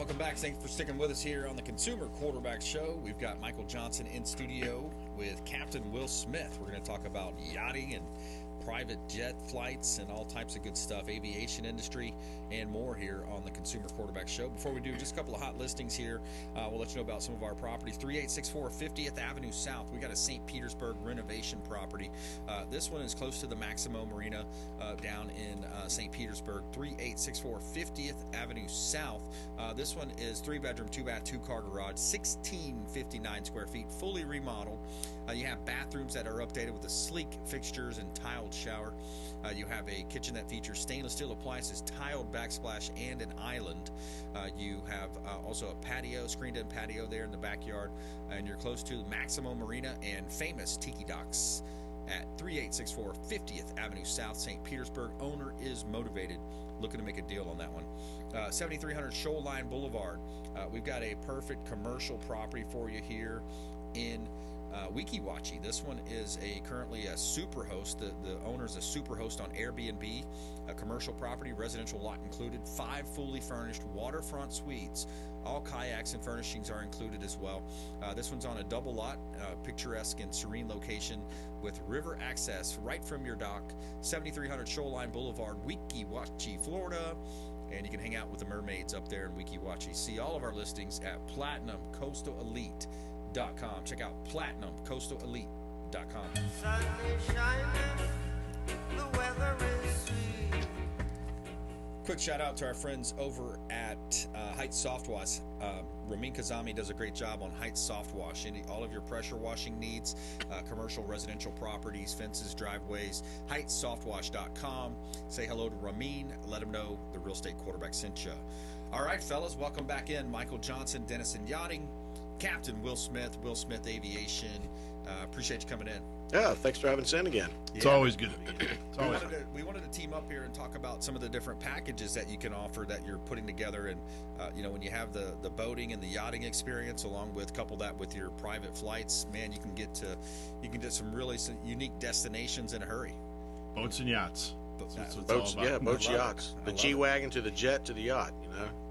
Welcome back. Thanks for sticking with us here on the Consumer Quarterback Show. We've got Michael Johnson in studio with Captain Will Smith. We're going to talk about yachting and private jet flights and all types of good stuff, aviation industry, and more here on the Consumer Quarterback Show. Before we do, just a couple of hot listings here. We'll let you know about some of our properties. 3864 50th Avenue South. We got a St. Petersburg renovation property. This one is close to the Maximo Marina down in St. Petersburg. 3864 50th Avenue South. This one is 3-bedroom, 2-bath, 2-car garage, 1659 square feet, fully remodeled. You have bathrooms that are updated with the sleek fixtures and tiled shower. You have a kitchen that features stainless steel appliances, tiled backsplash, and an island. You have also a patio, screened-in patio there in the backyard, and you're close to Maximo Marina and famous Tiki Docks at 3864 50th Avenue South, St. Petersburg. Owner is motivated, looking to make a deal on that one. 7300 Shoreline Boulevard. We've got a perfect commercial property for you here in Weeki Wachee. This one is currently a super host. The owner is a super host on Airbnb, a commercial property, residential lot included, 5 fully furnished waterfront suites. All kayaks and furnishings are included as well. This one's on a double lot, picturesque and serene location with river access right from your dock. 7300 Shoreline Boulevard, Weeki Wachee, Florida. And you can hang out with the mermaids up there in Weeki Wachee. See all of our listings at PlatinumCoastalElite.com. Check out PlatinumCoastalElite.com. Sun is shining, the weather is sweet. Quick shout out to our friends over at Heights Soft Wash. Ramin Kazami does a great job on Heights Soft Wash. All of your pressure washing needs, commercial, residential properties, fences, driveways, HeightsSoftWash.com. Say hello to Ramin. Let him know the Real Estate Quarterback sent you. All right, fellas, welcome back in. Michael Johnson, Dennison Yachting, Captain Will Smith Aviation. Appreciate you coming in. Yeah, thanks for having us in again. It's always good to be here. We wanted to team up here and talk about some of the different packages that you can offer that you're putting together. And when you have the boating and the yachting experience, along with couple that with your private flights, man, you can get some really unique destinations in a hurry. Boats and yachts. Boats, yachts. The G-Wagon to the jet to the yacht.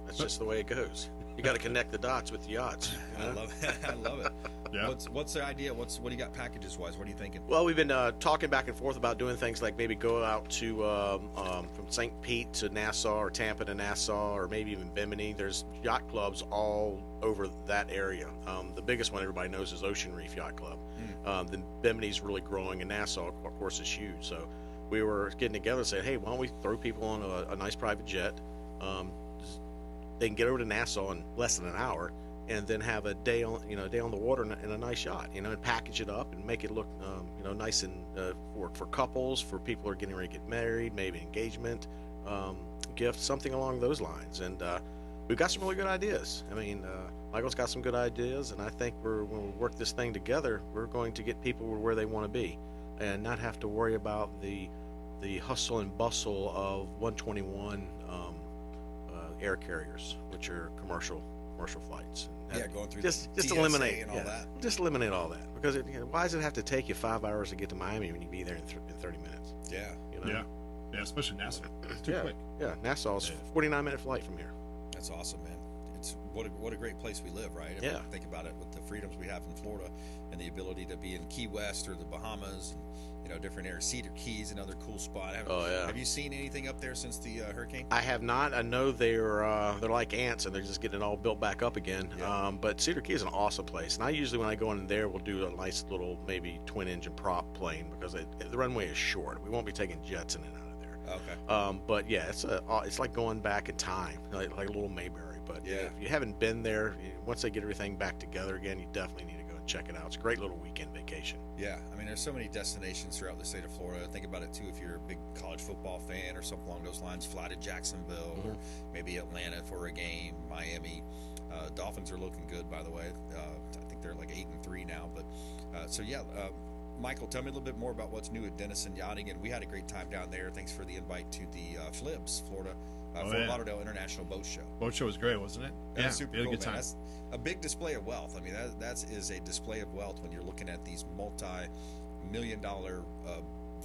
That's just the way it goes. You got to connect the dots with the yachts. I love it. I love it. Yeah. What's the idea? What do you got packages wise? What are you thinking? Well, we've been talking back and forth about doing things like maybe go out to from St. Pete to Nassau or Tampa to Nassau or maybe even Bimini. There's yacht clubs all over that area. The biggest one everybody knows is Ocean Reef Yacht Club. The Bimini's really growing, and Nassau, of course, is huge. So we were getting together and saying, hey, why don't we throw people on a nice private jet? They can get over to Nassau in less than an hour, and then have a day on the water in a nice yacht, and package it up and make it look, nice and for couples, for people who are getting ready to get married, maybe engagement, gift, something along those lines. And we've got some really good ideas. I mean, Michael's got some good ideas, and I think when we work this thing together, we're going to get people where they want to be, and not have to worry about the hustle and bustle of 121 air carriers, which are commercial flights. Yeah, going through just TSA eliminate and all that. Just eliminate all that, because why does it have to take you 5 hours to get to Miami when you can be there in 30 minutes? Yeah. Yeah, especially Nassau. It's too quick. Yeah, Nassau's a 49-minute flight from here. That's awesome, man. It's what a great place we live, right? Yeah. Think about it with the freedoms we have in Florida and the ability to be in Key West or the Bahamas and different areas, Cedar Keys, another cool spot. Have you seen anything up there since the hurricane? I have not. I know they're like ants, and they're just getting it all built back up again. Yeah. But Cedar Key is an awesome place, and I usually, when I go in there, we'll do a nice little maybe twin-engine prop plane, because the runway is short. We won't be taking jets in and out of there. Okay. But yeah, it's like going back in time, like a little Mayberry. But yeah, if you haven't been there, once they get everything back together again, you definitely need to go and check it out. It's a great little weekend vacation. Yeah, I mean, there's so many destinations throughout the state of Florida. Think about it, too, if you're a big college football fan or something along those lines. Fly to Jacksonville or maybe Atlanta for a game, Miami. Dolphins are looking good, by the way. I think they're like 8-3 now. But Michael, tell me a little bit more about what's new at Dennison Yachting. And we had a great time down there. Thanks for the invite to the FLIBS, Fort Lauderdale International Boat Show. Boat show was great, wasn't it? Yeah, super cool, good time. That's a big display of wealth. I mean, that is a display of wealth when you're looking at these multi-million-dollar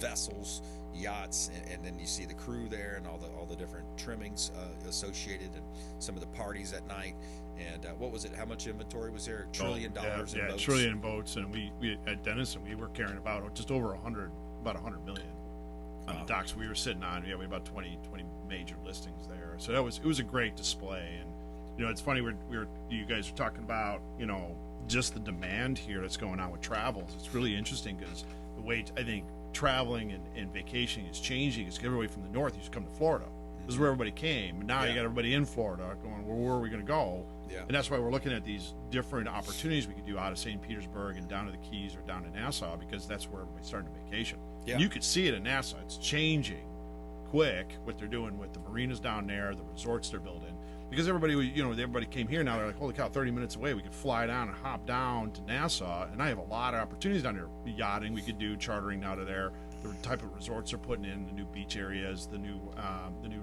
vessels, yachts, and then you see the crew there and all the different trimmings associated, and some of the parties at night. And what was it? How much inventory was there? $1 trillion in boats. $1 trillion in boats, and we at Denison we were carrying about just over about 100 million on the docks we were sitting on. Yeah, we had about 20 major listings there. So it was a great display. And it's funny, you guys are talking about just the demand here that's going on with travels. It's really interesting because the way I think traveling and vacationing is changing is everybody from the north used to come to Florida. This is where everybody came. And now you got everybody in Florida going, well, where are we going to go? Yeah. And that's why we're looking at these different opportunities we could do out of St. Petersburg and down to the Keys or down to Nassau, because that's where everybody's starting to vacation. Yeah. And you could see it in Nassau. It's changing quick what they're doing with the marinas down there, the resorts they're building. Because everybody came here now. They're like, holy cow, 30 minutes away. We could fly down and hop down to Nassau. And I have a lot of opportunities down there. Yachting, we could do chartering out of there. The type of resorts they're putting in, the new beach areas, the new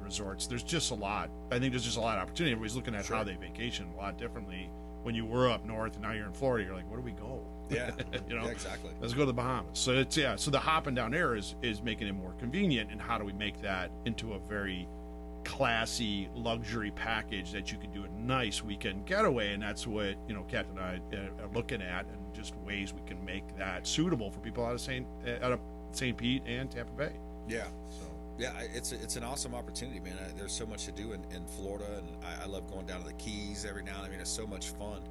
resorts. There's just a lot. I think there's just a lot of opportunity. Everybody's looking at how they vacation a lot differently. When you were up north and now you're in Florida, you're like, where do we go? Yeah, yeah, exactly. Let's go to the Bahamas. So so the hopping down there is making it more convenient. And how do we make that into a very classy luxury package that you can do a nice weekend getaway? And that's what Captain and I are looking at, and just ways we can make that suitable for people out of St. Pete and Tampa Bay. Yeah. So yeah, it's an awesome opportunity, man. There's so much to do in Florida, and I love going down to the Keys every now and then. I mean, it's so much fun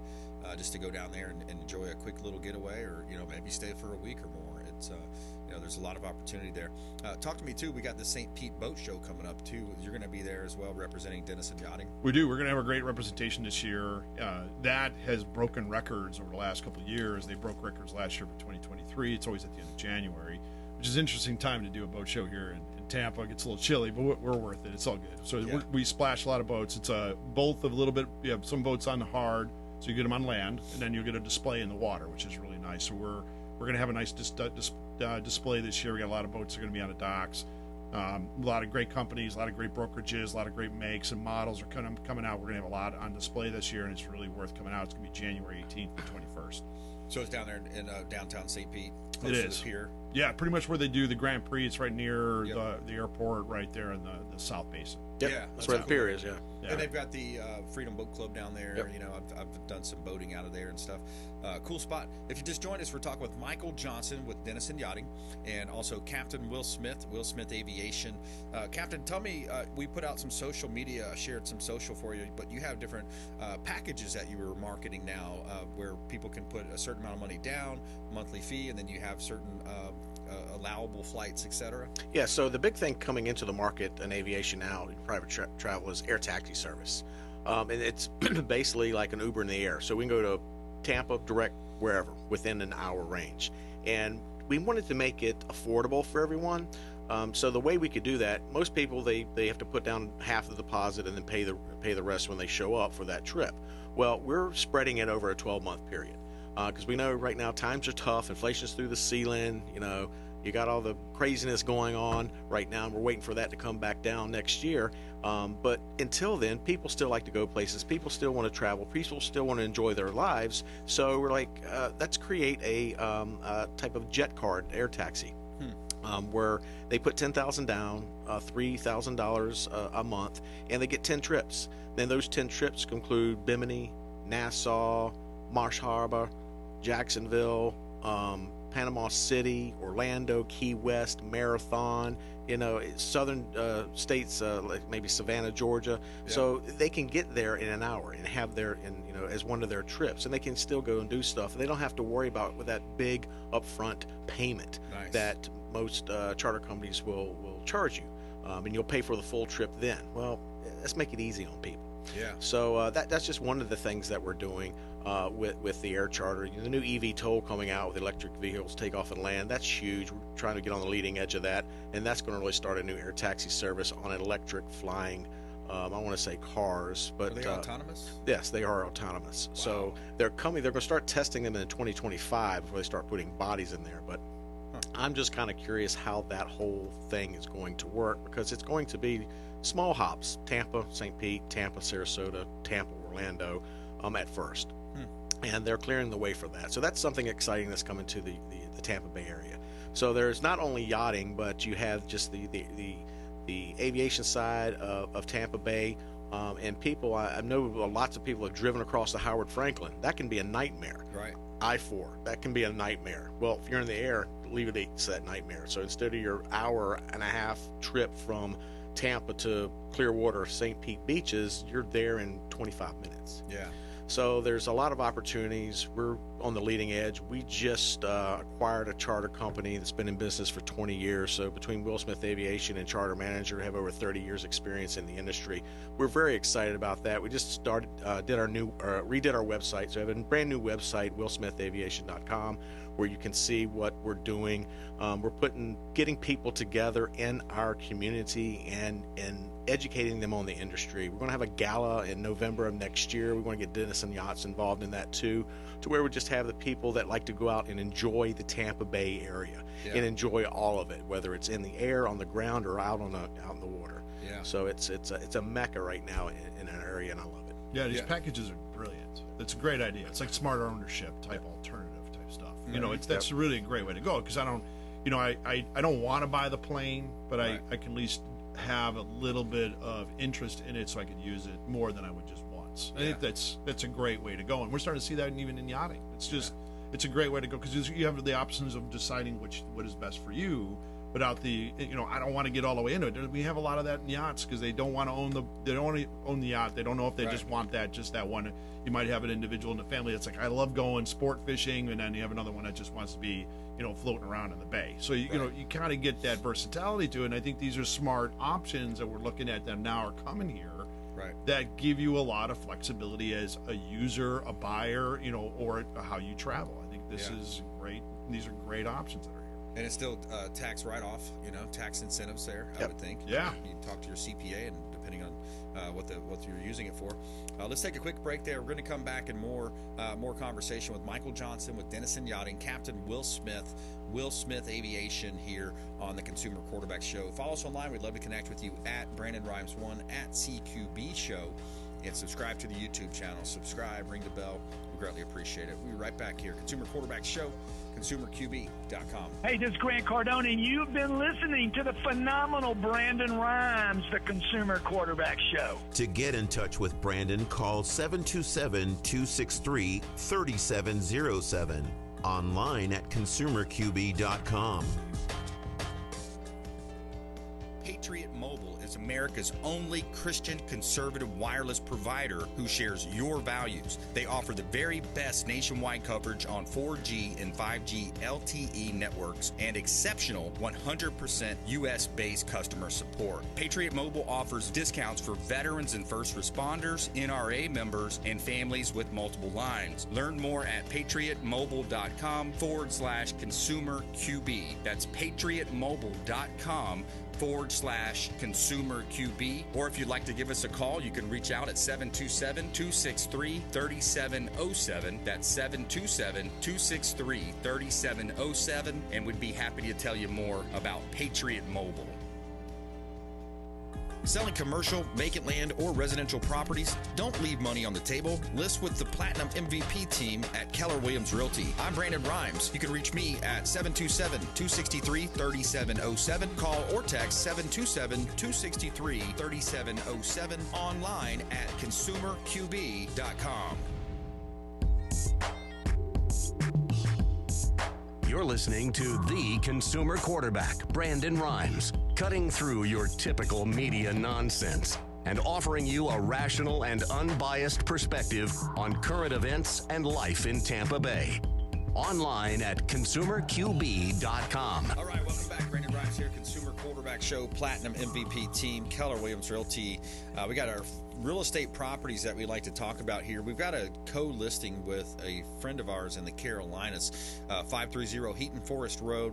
just to go down there and enjoy a quick little getaway, or maybe stay for a week or more. It's there's a lot of opportunity there. Talk to me too. We got the St. Pete Boat Show coming up too. You're going to be there as well, representing Dennison Yachting. We do. We're going to have a great representation this year. That has broken records over the last couple of years. They broke records last year for 2023. It's always at the end of January, which is an interesting time to do a boat show here in Tampa. It gets a little chilly, but we're worth it. It's all good. So we splash a lot of boats. It's both a little bit. You have some boats on the hard, so you get them on land, and then you get a display in the water, which is really nice. So we're going to have a nice display this year. We got a lot of boats that are going to be on the docks. A lot of great companies, a lot of great brokerages, a lot of great makes and models are coming out. We're going to have a lot on display this year, and it's really worth coming out. It's going to be January 18th and 21st. So it's down there in downtown St. Pete. It is. Pier. Yeah, pretty much where they do the Grand Prix. It's right near the airport, right there in the South Basin. Yep. Yeah, that's where the pier is. Yeah. And they've got the Freedom Boat Club down there. Yep. I've done some boating out of there and stuff. Cool spot. If you just joined us, we're talking with Michael Johnson with Dennison Yachting, and also Captain Will Smith Aviation. Captain, tell me, we put out some social media, shared some social for you, but you have different packages that you were marketing now, where people can put a certain amount of money down, monthly fee, and then you have certain allowable flights, etc. Yeah, so the big thing coming into the market in aviation now in private travel is air taxi service. And it's basically like an Uber in the air. So we can go to Tampa, direct, wherever, within an hour range. And we wanted to make it affordable for everyone. So the way we could do that, most people, they have to put down half the deposit and then pay the rest when they show up for that trip. Well, we're spreading it over a 12-month period. Because we know right now times are tough, inflation's through the ceiling, you got all the craziness going on right now, and we're waiting for that to come back down next year. But until then, people still like to go places, people still want to travel, people still want to enjoy their lives. So we're like, let's create a type of jet card air taxi, where they put $10,000 down, $3,000 a month, and they get 10 trips. Then those 10 trips conclude Bimini, Nassau, Marsh Harbor, Jacksonville, Panama City, Orlando, Key West, Marathon, southern states like maybe Savannah, Georgia. Yeah. So they can get there in an hour and have as one of their trips, and they can still go and do stuff. And they don't have to worry about with that big upfront payment that most charter companies will charge you, and you'll pay for the full trip then. Well, let's make it easy on people. Yeah. So that's just one of the things that we're doing with the air charter. The new EV toll coming out with electric vehicles take off and land. That's huge. We're trying to get on the leading edge of that, and that's going to really start a new air taxi service on an electric flying. I want to say cars, but are they autonomous? Yes, they are autonomous. Wow. So they're coming. They're going to start testing them in 2025 before they start putting bodies in there. But I'm just kind of curious how that whole thing is going to work, because it's going to be small hops: Tampa, St. Pete, Tampa, Sarasota, Tampa, Orlando, at first. And they're clearing the way for that. So that's something exciting that's coming to the Tampa Bay area. So there's not only yachting, but you have just the aviation side of Tampa Bay. And people, I know lots of people have driven across the Howard Franklin. That can be a nightmare. Right. I-4, that can be a nightmare. Well, if you're in the air, alleviates that nightmare. So instead of your hour and a half trip from Tampa to Clearwater, St. Pete beaches, you're there in 25 minutes. Yeah. So there's a lot of opportunities. We're on the leading edge. We just acquired a charter company that's been in business for 20 years. So between Will Smith Aviation and Charter Manager, have over 30 years experience in the industry. We're very excited about that. We just started, redid our website. So we have a brand new website, willsmithaviation.com, where you can see what we're doing. We're getting people together in our community and educating them on the industry. We're going to have a gala in November of next year. We want to get Dennison Yachts involved in that too, to where we just have the people that like to go out and enjoy the Tampa Bay area and enjoy all of it, whether it's in the air, on the ground, or out in the water. Yeah. So it's a mecca right now in an area, and I love it. Yeah, these packages are brilliant. It's a great idea. It's like smart ownership type alternative type stuff. You know, that's really a great way to go, because I don't want to buy the plane, but I can at least have a little bit of interest in it so I could use it more than I would just once. I think that's a great way to go, and we're starting to see that even in yachting. It's just it's a great way to go, because you have the options of deciding what is best for you without the I don't want to get all the way into it. We have a lot of that in yachts because they don't want to own the yacht. They don't know if they just want that one. You might have an individual in the family that's like, I love going sport fishing, and then you have another one that just wants to be floating around in the bay. So you kind of get that versatility to it, and I think these are smart options that we're looking at that now are coming here, that give you a lot of flexibility as a user, a buyer, or how you travel. I think this is great. These are great options that are here. And it's still tax write-off, tax incentives there, I would think. Yeah. You can talk to your CPA, and depending on what you're using it for. Let's take a quick break there. We're going to come back and more conversation with Michael Johnson with Dennison Yachting, Captain Will Smith Aviation here on the Consumer Quarterback Show. Follow us online. We'd love to connect with you at brandonRhymes1 at CQB Show, and subscribe to the YouTube channel. Subscribe, ring the bell. We greatly appreciate it. We'll be right back here. Consumer Quarterback Show, consumerqb.com. Hey, this is Grant Cardone, and you've been listening to the phenomenal Brandon Rhymes, the Consumer Quarterback Show. To get in touch with Brandon, call 727-263-3707. Online at consumerqb.com. Patriot Mobile is America's only Christian conservative wireless provider who shares your values. They offer the very best nationwide coverage on 4G and 5G LTE networks and exceptional 100% US-based customer support. Patriot Mobile offers discounts for veterans and first responders, NRA members, and families with multiple lines. Learn more at patriotmobile.com/consumerqb. That's patriotmobile.com/consumerqb, or if you'd like to give us a call, you can reach out at 727-263-3707. That's 727-263-3707, and we'd be happy to tell you more about Patriot Mobile. Selling commercial, vacant land, or residential properties? Don't leave money on the table. List with the Platinum MVP team at Keller Williams Realty. I'm Brandon Rhymes. You can reach me at 727-263-3707. Call or text 727-263-3707. Online at consumerqb.com. You're listening to the Consumer Quarterback, Brandon Rhymes, cutting through your typical media nonsense and offering you a rational and unbiased perspective on current events and life in Tampa Bay. Online at consumerqb.com. All right, welcome back. Brandon Rhymes here, Consumer Quarterback Show, Platinum MVP team, Keller Williams Realty. We got our real estate properties that we like to talk about here. We've got a co-listing with a friend of ours in the Carolinas, 530 Heaton Forest Road,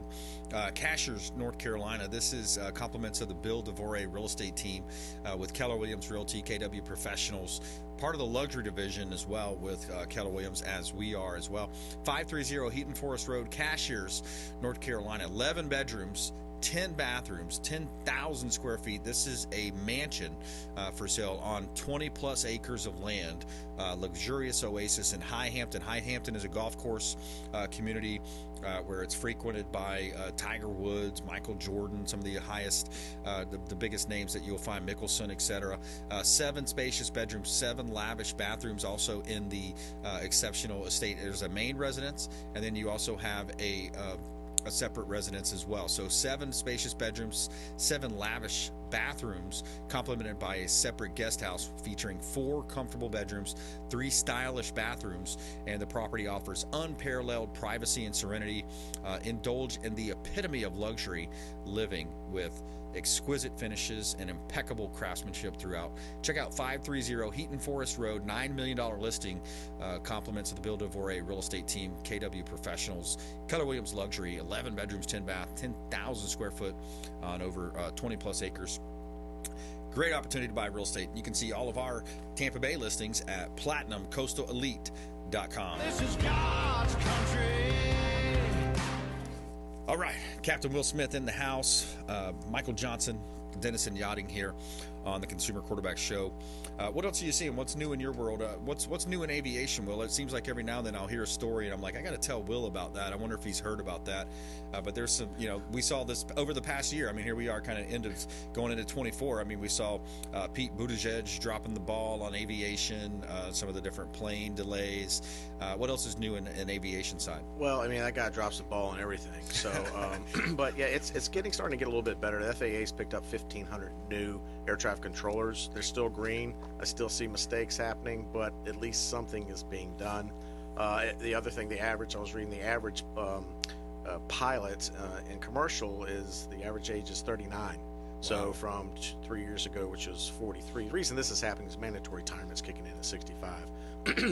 Cashiers, North Carolina. This is compliments of the Bill DeVore real estate team with Keller Williams Realty, KW Professionals, part of the luxury division as well with Keller Williams, as we are as well. 530 Heaton Forest Road, Cashiers, North Carolina, 11 bedrooms, 10 bathrooms, 10,000 square feet. This is a mansion for sale on 20 plus acres of land, luxurious oasis in High Hampton. High Hampton is a golf course community where it's frequented by Tiger Woods, Michael Jordan, some of the highest, the biggest names that you'll find, Mickelson, etc. 7 spacious bedrooms, 7 lavish bathrooms also in the exceptional estate. There's a main residence, and then you also have a separate residence as well. So 7 spacious bedrooms, 7 lavish bathrooms, complemented by a separate guest house featuring 4 comfortable bedrooms, 3 stylish bathrooms, and the property offers unparalleled privacy and serenity. Indulge in the epitome of luxury living with exquisite finishes and impeccable craftsmanship throughout. Check out 530 Heaton Forest Road, $9 million listing. Compliments of the Bill DeVore real estate team, KW Professionals. Keller Williams Luxury, 11 bedrooms, 10 bath, 10,000 square foot on over 20 plus acres. Great opportunity to buy real estate. You can see all of our Tampa Bay listings at platinumcoastalelite.com. This is God's country. All right, Captain Will Smith in the house. Michael Johnson, Dennison Yachting here on the Consumer Quarterback Show. What else are you seeing? What's new in your world? What's new in aviation, Will? It seems like every now and then I'll hear a story and I'm like, I got to tell Will about that. I wonder if he's heard about that. But there's some, we saw this over the past year. I mean, here we are kind of going into 24. I mean, we saw Pete Buttigieg dropping the ball on aviation, some of the different plane delays. What else is new in aviation side? Well, I mean, that guy drops the ball on everything. So, but yeah, it's starting to get a little bit better. The FAA's picked up 1,500 new air traffic controllers. They're still green. I still see mistakes happening, but at least something is being done. The other thing, I was reading the average pilot in commercial is the average age is 39. So from 3 years ago, which was 43. The reason this is happening is mandatory retirement's kicking in at 65.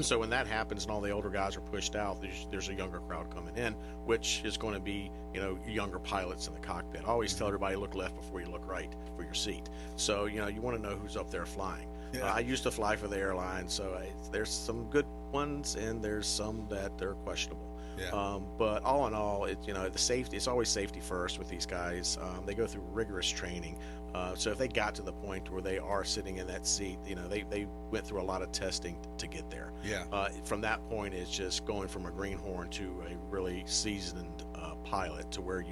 So when that happens and all the older guys are pushed out, there's a younger crowd coming in, which is going to be, younger pilots in the cockpit. I always tell everybody, look left before you look right for your seat. So, you want to know who's up there flying. Yeah. I used to fly for the airline, so there's some good ones and there's some that they're questionable. Yeah. But all in all, the safety, it's always safety first with these guys. They go through rigorous training. So if they got to the point where they are sitting in that seat, they went through a lot of testing to get there. Yeah. From that point, it's just going from a greenhorn to a really seasoned pilot to where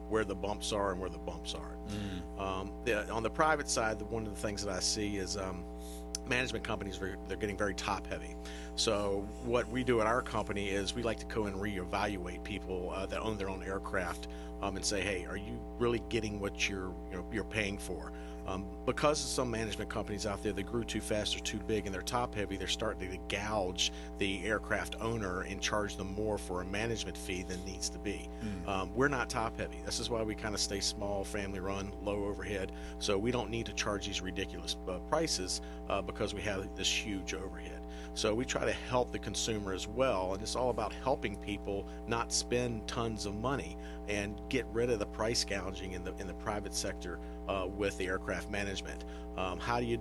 where the bumps are and where the bumps aren't. On the private side, one of the things that I see is management companies, they're getting very top heavy. So what we do at our company is we like to go and reevaluate people that own their own aircraft and say, hey, are you really getting what you're paying for? Because of some management companies out there that grew too fast or too big and they're top heavy, they're starting to gouge the aircraft owner and charge them more for a management fee than needs to be. We're not top heavy. This is why we kind of stay small, family run, low overhead. So we don't need to charge these ridiculous prices because we have this huge overhead. So we try to help the consumer as well, and it's all about helping people not spend tons of money and get rid of the price gouging in the private sector with the aircraft management. How do you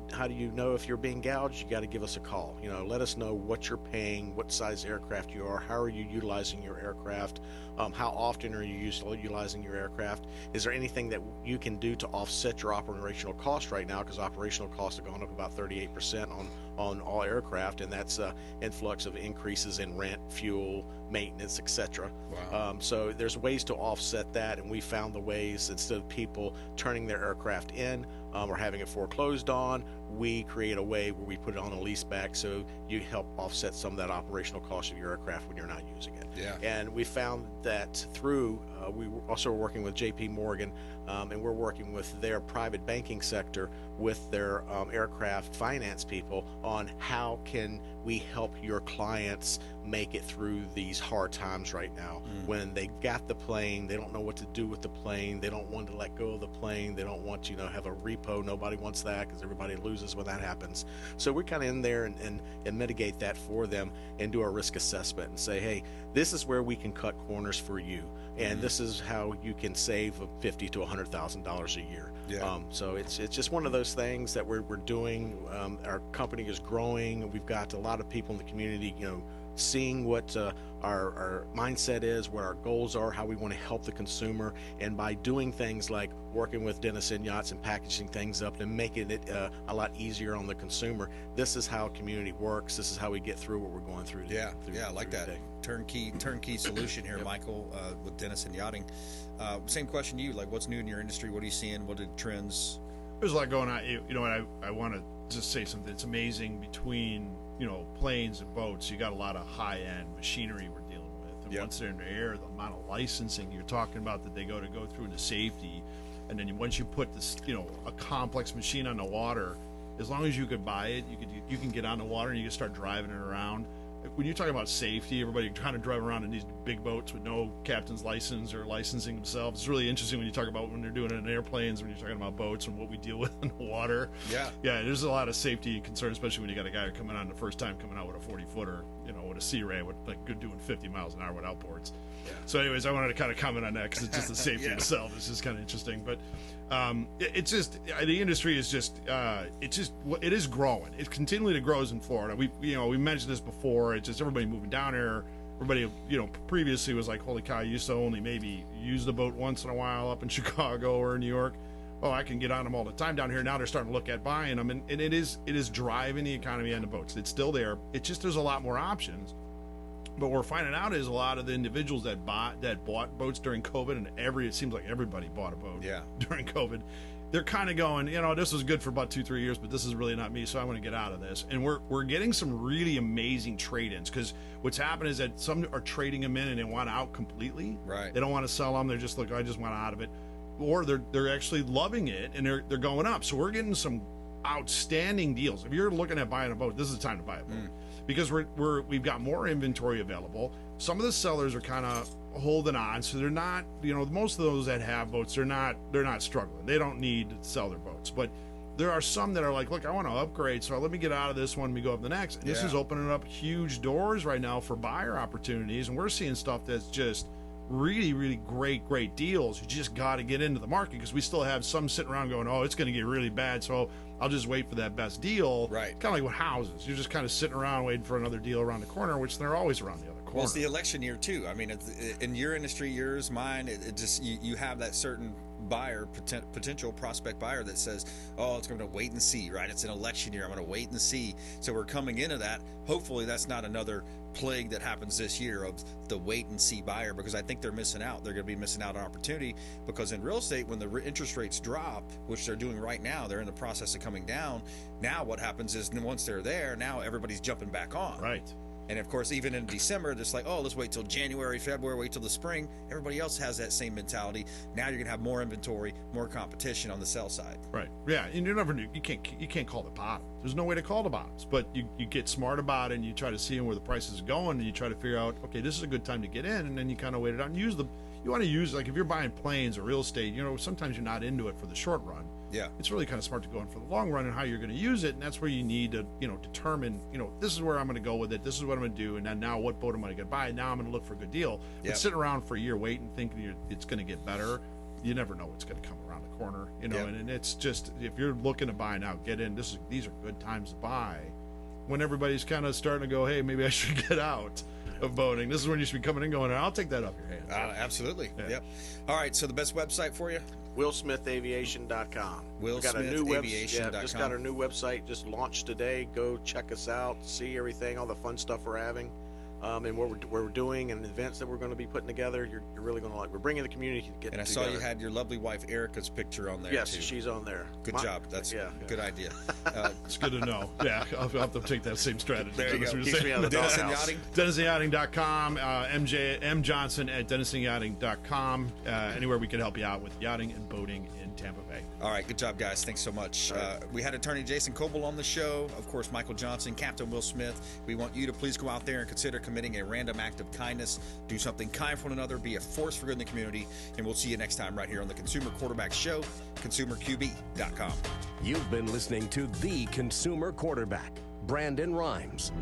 know if you're being gouged? You got to give us a call. Let us know what you're paying, what size aircraft you are, how are you utilizing your aircraft, how often are you utilizing your aircraft? Is there anything that you can do to offset your operational cost right now? Because operational costs have gone up about 38% on all aircraft, and that's influx of increases in rent, fuel, maintenance, etc. Wow. So there's ways to offset that, and we found the ways. Instead of people turning their aircraft in or having it foreclosed on, we create a way where we put it on a lease back, so you help offset some of that operational cost of your aircraft when you're not using it. Yeah. And we found that through we also are working with JP Morgan, and we're working with their private banking sector with their aircraft finance people on how can we help your clients make it through these hard times right now. When they got the plane, they don't know what to do with the plane, they don't want to let go of the plane, they don't want to have a repo. Nobody wants that because everybody loses when that happens. So we're kind of in there and mitigate that for them and do our risk assessment and say, hey, this is where we can cut corners for you, and this is how you can save $50,000 to $100,000 a year. Yeah. So it's just one of those things that we're doing. Our company is growing. We've got a lot of people in the community, seeing what our mindset is, what our goals are, how we want to help the consumer, and by doing things like working with Dennison Yachts and packaging things up and making it a lot easier on the consumer. This is how community works. This is how we get through what we're going through. Yeah, I like that turnkey solution here, Michael, with Dennison Yachting. Same question to you. Like, what's new in your industry? What are you seeing? What are the trends? There's a lot going on. You know, and I want to just say something. It's amazing between, you know, planes and boats. You got a lot of high-end machinery we're dealing with. And once they're in the air, the amount of licensing you're talking about that they go through into safety, and then once you put this, you know, a complex machine on the water, as long as you could buy it, you can get on the water and you can start driving it around. When you talk about safety, everybody trying to drive around in these big boats with no captain's license or licensing themselves. It's really interesting when you talk about when they're doing it in airplanes, when you're talking about boats and what we deal with in the water. Yeah, there's a lot of safety concern, especially when you got a guy coming on the first time coming out with a 40-footer, you know, with a Sea Ray, with like doing 50 miles an hour with outboards. Yeah. So, anyways, I wanted to kind of comment on that because it's just the safety itself. It's just kind of interesting, but it's just the industry is just it is growing. It's continually to grows in Florida. We mentioned this before. It's just everybody moving down here. Everybody, you know, previously was like, holy cow, I used to only maybe use the boat once in a while up in Chicago or New York. Oh, I can get on them all the time down here. Now they're starting to look at buying them, and it is driving the economy on the boats. It's still there. It's just there's a lot more options. But what we're finding out is a lot of the individuals that bought boats during COVID, and it seems like everybody bought a boat during COVID. They're kind of going, you know, this was good for about 2-3 years, but this is really not me, so I want to get out of this. And we're getting some really amazing trade-ins, because what's happened is that some are trading them in and they want out completely. Right. They don't want to sell them. They're just like, I just want out of it. Or they're actually loving it and they're going up. So we're getting some outstanding deals. If you're looking at buying a boat, this is the time to buy a boat. Because we've got more inventory available. Some of the sellers are kind of holding on, so they're not, you know, most of those that have boats, they're not struggling. They don't need to sell their boats. But there are some that are like, look, I want to upgrade, so let me get out of this one, let me go up the next. And this is opening up huge doors right now for buyer opportunities, and we're seeing stuff that's just really, really great deals. You just got to get into the market, because we still have some sitting around going, oh, it's going to get really bad, so I'll just wait for that best deal. Right. Kind of like with houses. You're just kind of sitting around waiting for another deal around the corner, which they're always around the other corner. Well, it's the election year, too. I mean, in your industry, yours, mine, it just you have that certain buyer, potential prospect buyer that says, oh, it's going to wait and see, right? It's an election year. I'm going to wait and see. So we're coming into that. Hopefully that's not another plague that happens this year of the wait and see buyer, because I think they're missing out. They're going to be missing out on opportunity, because in real estate, when the interest rates drop, which they're doing right now, they're in the process of coming down. Now what happens is once they're there, now everybody's jumping back on. Right. And of course, even in December, it's like, oh, let's wait till January, February, wait till the spring. Everybody else has that same mentality. Now you're gonna have more inventory, more competition on the sell side. Right. Yeah. And you can't call the bottom. There's no way to call the bottoms. But you get smart about it, and you try to see where the price is going, and you try to figure out, okay, this is a good time to get in, and then you kind of wait it out and you want to use, like if you're buying planes or real estate, you know, sometimes you're not into it for the short run. Yeah. It's really kind of smart to go in for the long run and how you're going to use it. And that's where you need to, you know, determine, you know, this is where I'm going to go with it. This is what I'm going to do. And then now what boat am I going to buy? Now I'm going to look for a good deal. But sitting around for a year waiting, thinking it's going to get better, you never know what's going to come around the corner, you know, and it's just, if you're looking to buy now, get in. These are good times to buy. When everybody's kind of starting to go, hey, maybe I should get out of boating. This is when you should be coming in going, I'll take that off your hands. Absolutely. Yeah. Yep. All right. So the best website for you? WillSmithAviation.com. WillSmithAviation.com. Just got our new website just launched today. Go check us out, see everything, all the fun stuff we're having, and what we're doing, and the events that we're going to be putting together. You're really going to like. We're bringing the community together. And I saw you had your lovely wife Erica's picture on there. Yes, too. She's on there. Good job. That's a good idea. It's good to know. Yeah, I'll have to take that same strategy. There you go. Dennison Yachting. DennisonYachting.com. M Johnson at DennisonYachting.com. Anywhere we can help you out with yachting and boating in Tampa Bay. All right, good job, guys. Thanks so much. We had attorney Jason Coble on the show. Of course, Michael Johnson, Captain Will Smith. We want you to please go out there and consider committing a random act of kindness. Do something kind for one another. Be a force for good in the community. And we'll see you next time right here on the Consumer Quarterback Show, consumerqb.com. You've been listening to The Consumer Quarterback, Brandon Rhymes.